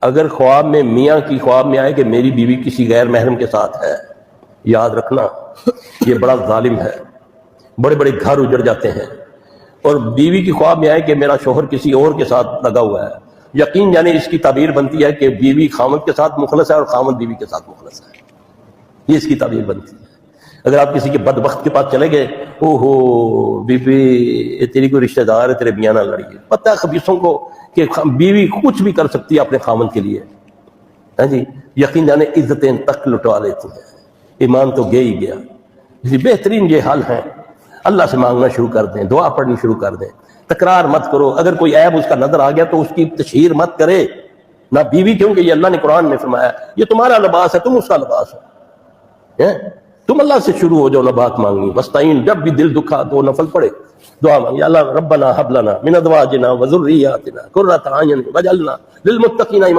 اگر خواب میں میاں کی خواب میں آئے کہ میری بیوی کسی غیر محرم کے ساتھ ہے، یاد رکھنا یہ بڑا ظالم ہے، بڑے بڑے گھر اجڑ جاتے ہیں۔ اور بیوی کی خواب میں آئے کہ میرا شوہر کسی اور کے ساتھ لگا ہوا ہے، یقین جانے اس کی تعبیر بنتی ہے کہ بیوی خاوند کے ساتھ مخلص ہے اور خاوند بیوی کے ساتھ مخلص ہے، یہ اس کی تعبیر بنتی ہے۔ اگر آپ کسی کے بدبخت کے پاس چلے گئے، او ہو بی بی تیری کوئی رشتہ دار ہے، تیرے میاں نہ لڑیے، پتہ ہے خبیثوں کو کہ بیوی کچھ بھی کر سکتی ہے اپنے خاوند کے لیے، ہاں جی، یقین جانے عزتیں تک لٹوا لیتی ہیں، ایمان تو گیا ہی گیا۔ اس لیے بہترین یہ حل ہے، اللہ سے مانگنا شروع کر دیں، دعا پڑھنی شروع کر دیں، تکرار مت کرو۔ اگر کوئی عیب اس کا نظر آ گیا تو اس کی تشہیر مت کرے، نہ بیوی، کیونکہ یہ اللہ نے قرآن میں فرمایا یہ تمہارا لباس ہے، تم اس کا لباس ہو۔ تم اللہ سے شروع ہو جاؤ نہ بات مانگنی، وستعین، جب بھی دل دکھا تو نفل پڑھے، دعا مانگی، اللہ ربنا حب لنا من ازواجنا وذریاتنا قرۃ اعین واجعلنا للمتقین اماما۔